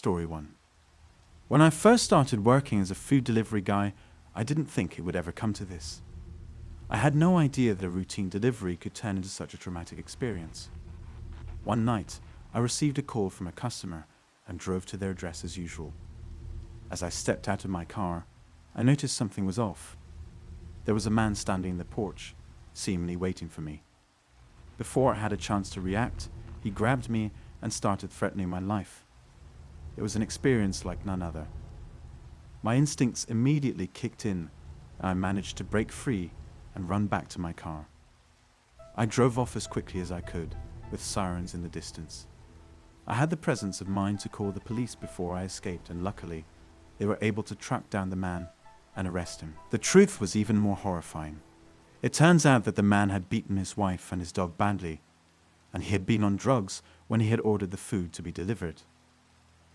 Story 1. When I first started working as a food delivery guy, I didn't think it would ever come to this. I had no idea that a routine delivery could turn into such a traumatic experience. One night, I received a call from a customer and drove to their address as usual. As I stepped out of my car, I noticed something was off. There was a man standing in the porch, seemingly waiting for me. Before I had a chance to react, he grabbed me and started threatening my life. It was an experience like none other. My instincts immediately kicked in, and I managed to break free and run back to my car. I drove off as quickly as I could, with sirens in the distance. I had the presence of mind to call the police before I escaped, and luckily, they were able to track down the man and arrest him. The truth was even more horrifying. It turns out that the man had beaten his wife and his dog badly, and he had been on drugs when he had ordered the food to be delivered.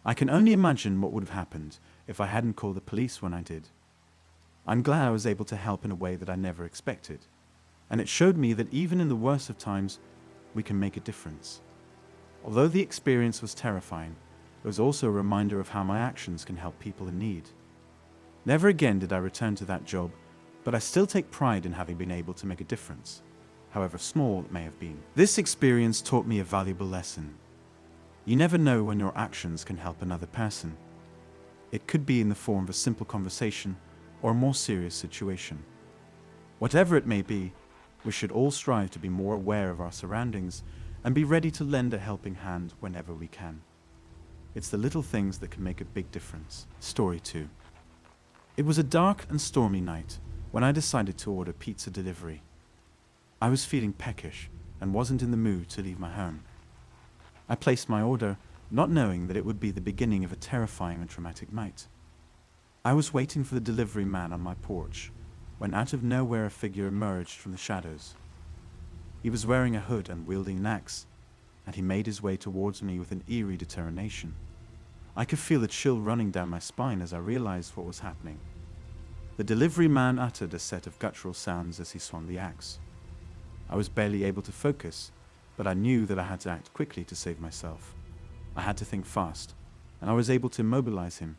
I can only imagine what would have happened if I hadn't called the police when I did. I'm glad I was able to help in a way that I never expected, and it showed me that even in the worst of times, we can make a difference. Although the experience was terrifying, it was also a reminder of how my actions can help people in need. Never again did I return to that job, but I still take pride in having been able to make a difference, however small it may have been. This experience taught me a valuable lesson. You never know when your actions can help another person. It could be in the form of a simple conversation or a more serious situation. Whatever it may be, we should all strive to be more aware of our surroundings and be ready to lend a helping hand whenever we can. It's the little things that can make a big difference. Story 2. It was a dark and stormy night when I decided to order pizza delivery. I was feeling peckish and wasn't in the mood to leave my home. I placed my order, not knowing that it would be the beginning of a terrifying and traumatic night. I was waiting for the delivery man on my porch, when out of nowhere a figure emerged from the shadows. He was wearing a hood and wielding an axe, and he made his way towards me with an eerie determination. I could feel a chill running down my spine as I realized what was happening. The delivery man uttered a set of guttural sounds as he swung the axe. I was barely able to focus, but I knew that I had to act quickly to save myself. I had to think fast, and I was able to immobilize him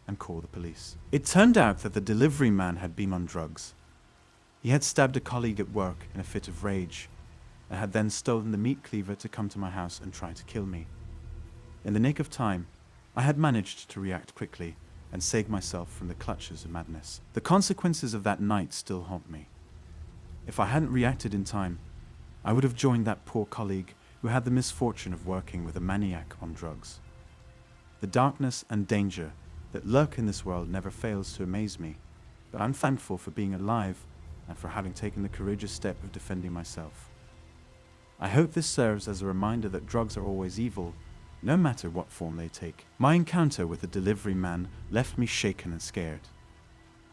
and call the police. It turned out that the delivery man had been on drugs. He had stabbed a colleague at work in a fit of rage, and had then stolen the meat cleaver to come to my house and try to kill me. In the nick of time, I had managed to react quickly and save myself from the clutches of madness. The consequences of that night still haunt me. If I hadn't reacted in time, I would have joined that poor colleague who had the misfortune of working with a maniac on drugs. The darkness and danger that lurk in this world never fails to amaze me, but I'm thankful for being alive and for having taken the courageous step of defending myself. I hope this serves as a reminder that drugs are always evil, no matter what form they take. My encounter with the delivery man left me shaken and scared.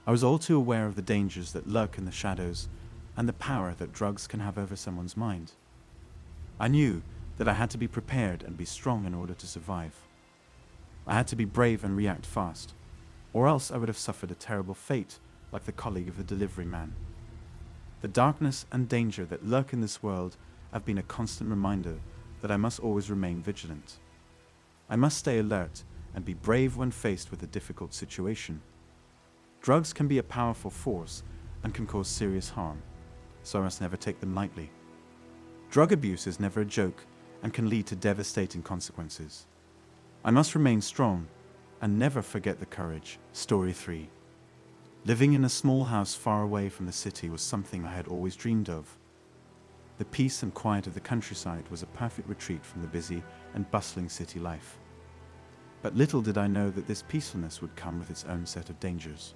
I was all too aware of the dangers that lurk in the shadows and the power that drugs can have over someone's mind. I knew that I had to be prepared and be strong in order to survive. I had to be brave and react fast, or else I would have suffered a terrible fate like the colleague of the delivery man. The darkness and danger that lurk in this world have been a constant reminder that I must always remain vigilant. I must stay alert and be brave when faced with a difficult situation. Drugs can be a powerful force and can cause serious harm, so I must never take them lightly. Drug abuse is never a joke and can lead to devastating consequences. I must remain strong and never forget the courage. Story 3. Living in a small house far away from the city was something I had always dreamed of. The peace and quiet of the countryside was a perfect retreat from the busy and bustling city life. But little did I know that this peacefulness would come with its own set of dangers.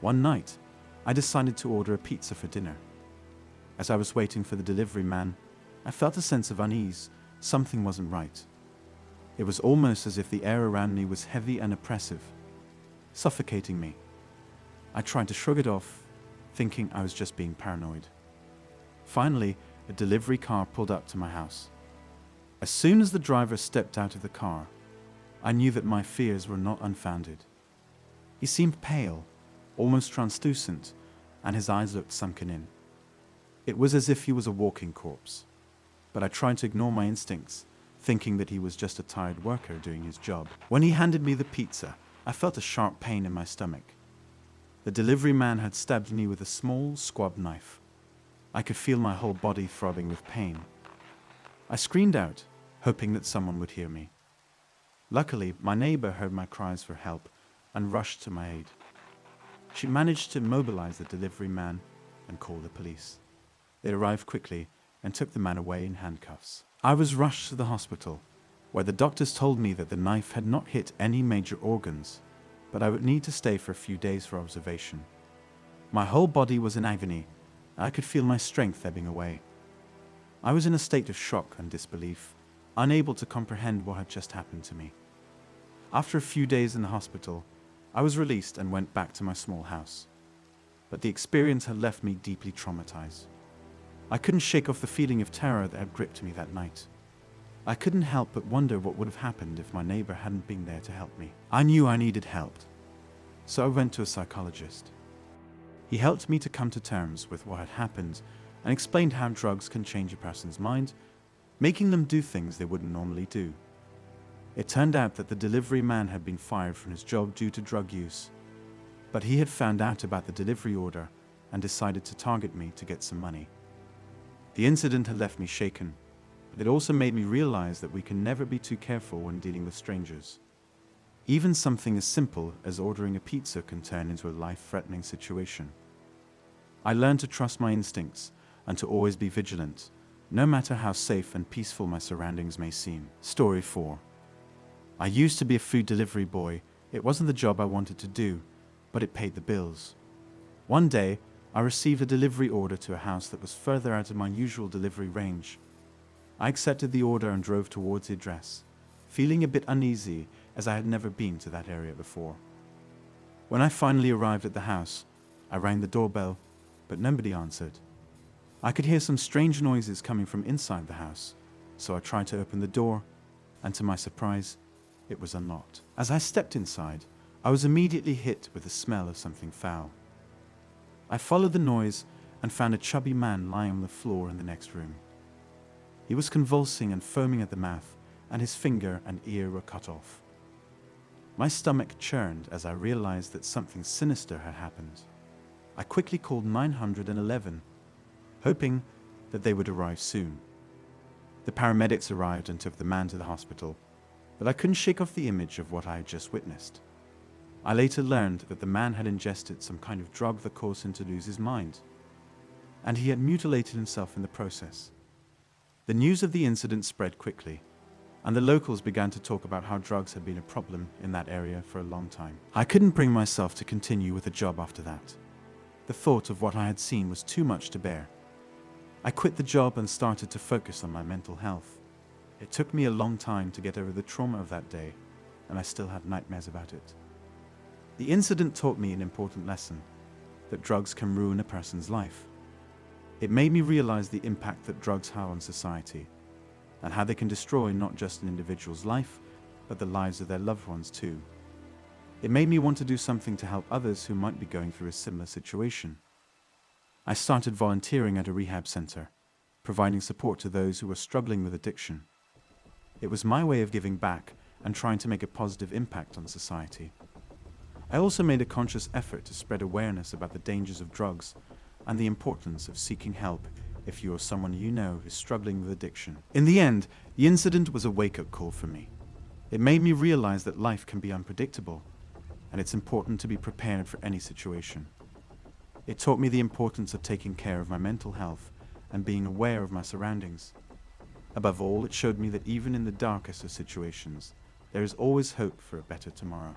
One night, I decided to order a pizza for dinner. As I was waiting for the delivery man, I felt a sense of unease. Something wasn't right. It was almost as if the air around me was heavy and oppressive, suffocating me. I tried to shrug it off, thinking I was just being paranoid. Finally, a delivery car pulled up to my house. As soon as the driver stepped out of the car, I knew that my fears were not unfounded. He seemed pale, almost translucent, and his eyes looked sunken in. It was as if he was a walking corpse, but I tried to ignore my instincts, thinking that he was just a tired worker doing his job. When he handed me the pizza, I felt a sharp pain in my stomach. The delivery man had stabbed me with a small, squab knife. I could feel my whole body throbbing with pain. I screamed out, hoping that someone would hear me. Luckily, my neighbor heard my cries for help and rushed to my aid. She managed to mobilize the delivery man and call the police. They arrived quickly and took the man away in handcuffs. I was rushed to the hospital, where the doctors told me that the knife had not hit any major organs, but I would need to stay for a few days for observation. My whole body was in agony. I could feel my strength ebbing away. I was in a state of shock and disbelief, unable to comprehend what had just happened to me. After a few days in the hospital, I was released and went back to my small house. But the experience had left me deeply traumatized. I couldn't shake off the feeling of terror that had gripped me that night. I couldn't help but wonder what would have happened if my neighbor hadn't been there to help me. I knew I needed help, so I went to a psychologist. He helped me to come to terms with what had happened and explained how drugs can change a person's mind, making them do things they wouldn't normally do. It turned out that the delivery man had been fired from his job due to drug use, but he had found out about the delivery order and decided to target me to get some money. The incident had left me shaken, but it also made me realize that we can never be too careful when dealing with strangers. Even something as simple as ordering a pizza can turn into a life-threatening situation. I learned to trust my instincts and to always be vigilant, no matter how safe and peaceful my surroundings may seem. Story 4. I used to be a food delivery boy. It wasn't the job I wanted to do, but it paid the bills. One day, I received a delivery order to a house that was further out of my usual delivery range. I accepted the order and drove towards the address, feeling a bit uneasy as I had never been to that area before. When I finally arrived at the house, I rang the doorbell, but nobody answered. I could hear some strange noises coming from inside the house, so I tried to open the door, and to my surprise, it was unlocked. As I stepped inside, I was immediately hit with the smell of something foul. I followed the noise and found a chubby man lying on the floor in the next room. He was convulsing and foaming at the mouth, and his finger and ear were cut off. My stomach churned as I realized that something sinister had happened. I quickly called 911, hoping that they would arrive soon. The paramedics arrived and took the man to the hospital, but I couldn't shake off the image of what I had just witnessed. I later learned that the man had ingested some kind of drug that caused him to lose his mind, and he had mutilated himself in the process. The news of the incident spread quickly, and the locals began to talk about how drugs had been a problem in that area for a long time. I couldn't bring myself to continue with the job after that. The thought of what I had seen was too much to bear. I quit the job and started to focus on my mental health. It took me a long time to get over the trauma of that day, and I still have nightmares about it. The incident taught me an important lesson, that drugs can ruin a person's life. It made me realize the impact that drugs have on society, and how they can destroy not just an individual's life, but the lives of their loved ones too. It made me want to do something to help others who might be going through a similar situation. I started volunteering at a rehab center, providing support to those who were struggling with addiction. It was my way of giving back and trying to make a positive impact on society. I also made a conscious effort to spread awareness about the dangers of drugs and the importance of seeking help if you or someone you know is struggling with addiction. In the end, the incident was a wake-up call for me. It made me realize that life can be unpredictable, and it's important to be prepared for any situation. It taught me the importance of taking care of my mental health and being aware of my surroundings. Above all, it showed me that even in the darkest of situations, there is always hope for a better tomorrow.